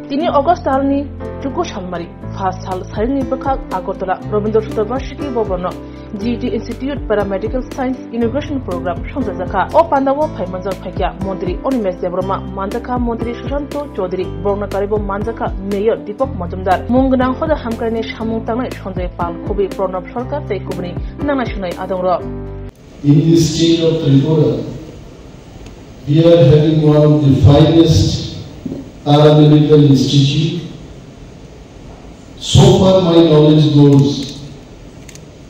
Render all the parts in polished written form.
তিনি অগস্ট সালনি টুকু সালমারি ফার্স্ট সাল সারিনি বখাক Agartala Rabindra Satabarshiki Bhavan GT institute paramedical science inauguration program সংযোজকা ও পান্ডাও ফাইমানজাক ফাইকিয়া মন্ত্রী অনিমেশ দেববর্মা মানজাকা মন্ত্রী সুশান্ত চৌধুরী বর্ণকারিব মানজাকা মেয়র দীপক মজুমদার মুংগনাং হদা হামকারনি সামুং তাংনাই সঞ্জয় পাল খুবই প্রণব সরকার তৈ কুবনি নাংনাই শুনাই আদংর In the state of Tripura, we are having one of the finest paramedical institute. So far my knowledge goes,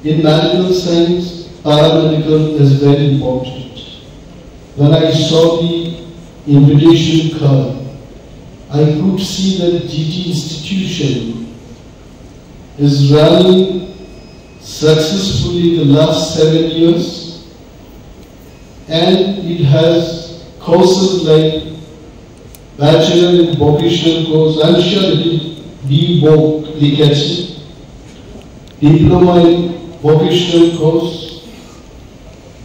in medical science, paramedical is very important. When I saw the invitation card, I could see that GT institution is running successfully the last 7 years, and it has courses like Bachelor in Vocational course, I'm sure it will be Likatsi, Diploma in Vocational course.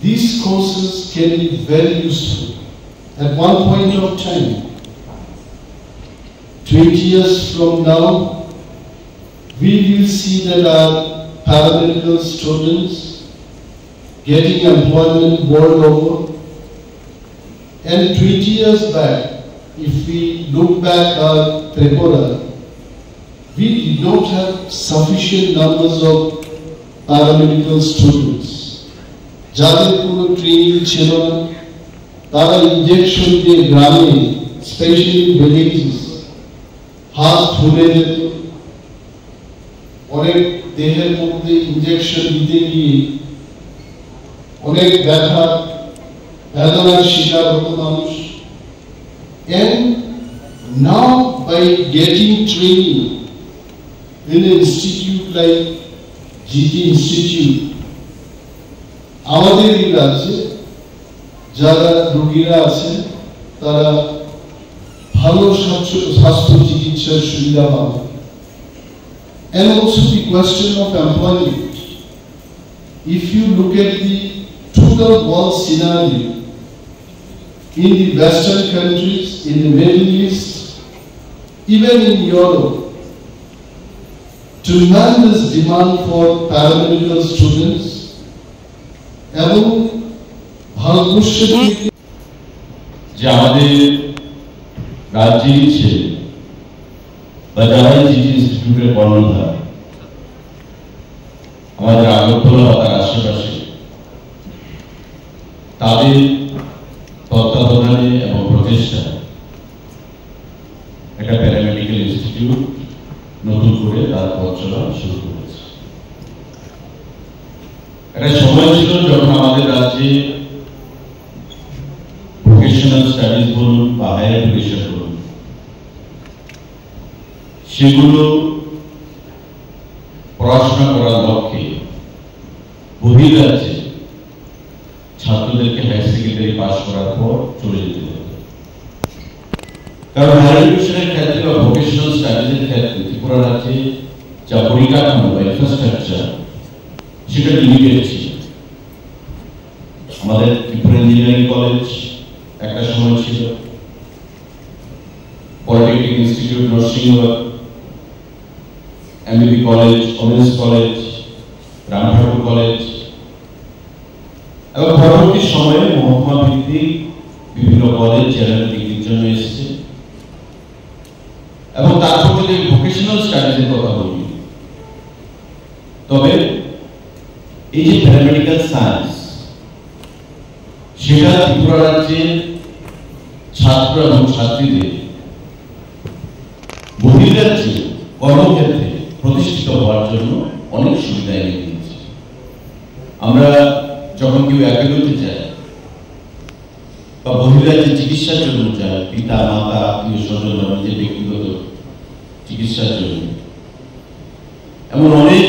These courses can be very useful at one point of time. 20 years from now, we will see that our paramedical students getting employment world over. And 20 years back, if we look back at Tripura, we did not have sufficient numbers of paramedical students. যাদের কোনো training ছিল না, তারা injection দিয়ে গ্রামে, specially villages, হাত ফুলে যেত। অনেক দেহের মধ্যে ইনজেকশন দিতে গিয়ে অনেক ব্যথা বেদনার শিকার হতো মানুষ। And now by getting training in an institute like GT Institute, আমাদের এই রাজ্যে যারা রোগীরা আছে তারা ভালো স্বাস্থ্য চিকিৎসার সুবিধা পাবে। And also the question of employment. If you look at the total world scenario, in the Western countries, in the Middle East, even in Europe, tremendous demand for paramedical students, এবং ভারতবর্ষে যে আমাদের রাজ্যের ছেলে বা যারা জিটি ইনস্টিটিউটের কর্ণধার আমাদের আগরতলা বা তার আশেপাশে, তাদের তত্ত্বাবধানে এবং প্রচেষ্টায় একটা প্যারামেডিক্যাল ইনস্টিটিউট নতুন করে তার পথ চলা শুরু করেছে। একটা সময় ছিল যখন আমাদের রাজ্যে ভোকেশনাল স্টাডিজ বলুন বা হায়ার এডুকেশন বলুন, সেগুলো পড়াশোনা করার লক্ষ্যে বহির্রাজ্যে ছাত্রদেরকে হায়ার সেকেন্ডারি পাস করার পর চলে যেতে হবে। কারণ হায়ার এডুকেশনের ক্ষেত্রে বা ভোকেশনাল স্টাডিজের ক্ষেত্রে ত্রিপুরা রাজ্যে যা পরিকাঠামো বা ইনফ্রাস্ট্রাকচার সেটা লিমিটেড ছিল। আমাদের ত্রিপুরা ইঞ্জিনিয়ারিং কলেজ একটা সময় ছিল, পলিটেকনিক ইনস্টিটিউট নরসিংহর, MBB college, women's college, Ramthakur college, এবং পরবর্তী সময়ে মহকুমা ভিত্তিক বিভিন্ন কলেজ জেনারেল ডিগ্রির জন্য এসেছে। এবং তারপর যদি ভোকেশনাল স্টাডিজের কথা বলি, তবে এই যে প্যারামেডিক্যাল সায়েন্স, সেটা ত্রিপুরা রাজ্যের ছাত্র এবং ছাত্রীদের বহির্রাজ্যে কর্মক্ষেত্রে প্রতিষ্ঠিত হওয়ার জন্য অনেক সুবিধা এনে দিয়েছে। আমরা যখন কেউ একাডেমিতে যায় বা বহির্রাজ্যে চিকিৎসার জন্য যায়, পিতা মাতা আত্মীয় স্বজন বা নিজের ব্যক্তিগত চিকিৎসার জন্য, এমন অনেক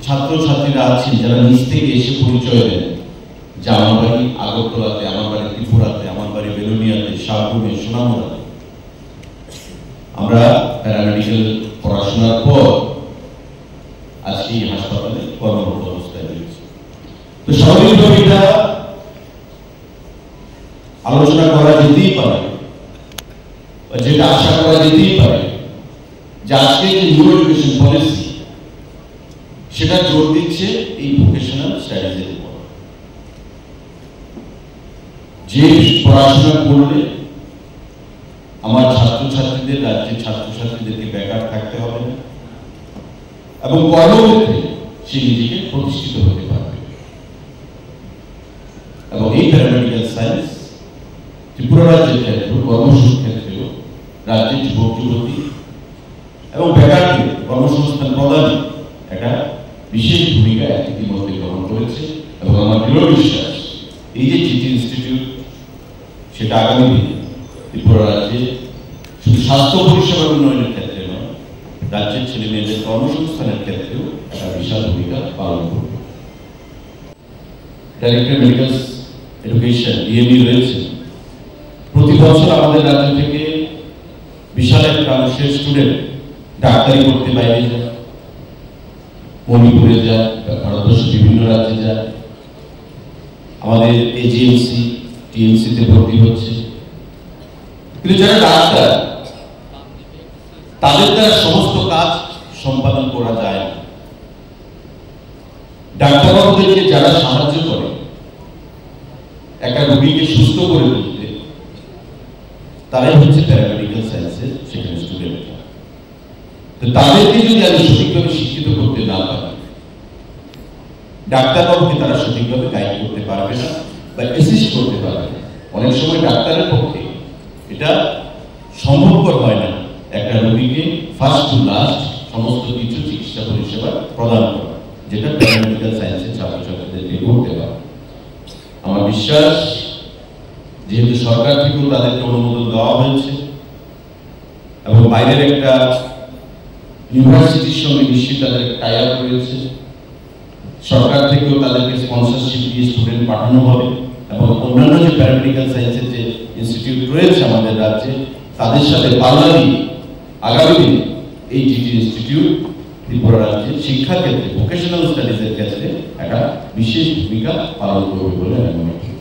ছাত্রছাত্রীরা আছেন যারা নিজ থেকে এসে পরিচয় দেন যে আমার বাড়ি আগরতলাতে, আমার বাড়ি ত্রিপুরাতে, আমার বাড়ি বেলুনিয়াতে, শাহরুমে, সোনামুড়াতে। আমরা প্যারামেডিক্যাল পড়াশোনার পর আজকে এই হাসপাতালে কর্মরত অবস্থায় রয়েছে। তো স্বাভাবিকভাবে এটা আলোচনা করা যেতেই পারে, যেটা আশা করা যেতেই পারে যে আজকে যে নিউ এডুকেশন পলিসি সেটা জোর দিচ্ছে এই ভোকেশনাল স্টাডিজের উপর। যে পড়াশোনা করলে আমার ছাত্রছাত্রীদের, রাজ্যের ছাত্রছাত্রীদেরকে বেকার থাকতে হবে না এবং কর্মক্ষেত্রে সে নিজেকে প্রতিষ্ঠিত হতে পারবে। এবং এই প্যারামেডিক্যাল সায়েন্স ত্রিপুরা রাজ্যের ক্ষেত্রেও, কর্মসূচির ক্ষেত্রেও রাজ্যের যুবক যুবতী এবং বেকারদের কর্মসংস্থান প্রদানে একটা বিশেষ ভূমিকা ইতিমধ্যে গ্রহণ করেছে। এবং আমার দৃঢ় বিশ্বাস এই যে জিটি ইনস্টিটিউট সেটা আগামী দিনে ত্রিপুরা রাজ্যে শুধু স্বাস্থ্য পরিষেবা উন্নয়নের ক্ষেত্রে নয়, রাজ্যের ছেলে মেয়েদের কর্মসংস্থানের ক্ষেত্রেও একটা বিশাল ভূমিকা পালন করবে। ডাইরেক্টর মেডিকেল এডুকেশন ডিএমই রয়েছে। প্রতি বছর আমাদের রাজ্য থেকে বিশাল একটা অংশের স্টুডেন্ট ডাক্তারি করতে বাইরে যায়, মণিপুরে যায়, ভারতবর্ষের বিভিন্ন রাজ্যে যায়, আমাদের এজিএমসি টিএমসিতে ভর্তি হচ্ছে। কিন্তু যারা ডাক্তার তাদের দ্বারা সমস্ত কাজ সম্পাদন করা যায় না। ডাক্তারবাবুদেরকে যারা সাহায্য করে একটা রোগীকে সুস্থ করে তুলতে, তারাই হচ্ছে প্যারামেডিক্যাল সায়েন্সের সেখানে স্টুডেন্ট। তো তাদেরকে যদি আমি সঠিকভাবে শিক্ষিত করতে না পারি, ডাক্তারবাবুকে তারা সঠিকভাবে গাইড করতে পারবে না বা অ্যাসিস্ট করতে পারবে না। অনেক সময় ডাক্তারের পক্ষে এটা সম্ভবপর হয় না একটা রোগীকে ফার্স্ট টু লাস্ট সমস্ত কিছু চিকিৎসা পরিষেবা প্রদান করা, যেটা প্যারামেডিক্যাল সায়েন্সের ছাত্রছাত্রীদেরকে করতে পারে। আমার বিশ্বাস যেহেতু সরকার থেকেও তাদেরকে অনুমোদন দেওয়া হয়েছে এবং বাইরের একটা ইউনিভার্সিটির সঙ্গে নিশ্চিত তাদের টাই আপ রয়েছে, সরকার থেকেও তাদেরকে স্পন্সরশিপ দিয়ে স্টুডেন্ট পাঠানো হবে এবং অন্যান্য যে প্যারামেডিক্যাল সায়েন্সের যে ইনস্টিটিউট রয়েছে আমাদের রাজ্যে তাদের সাথে পাল্লা দিয়ে আগামী দিনে এই জিটি ইনস্টিটিউট ত্রিপুরা রাজ্যের শিক্ষা ক্ষেত্রে, ভোকেশনাল স্টাডিজের ক্ষেত্রে একটা বিশেষ ভূমিকা পালন করবে বলে আমি মনে করি।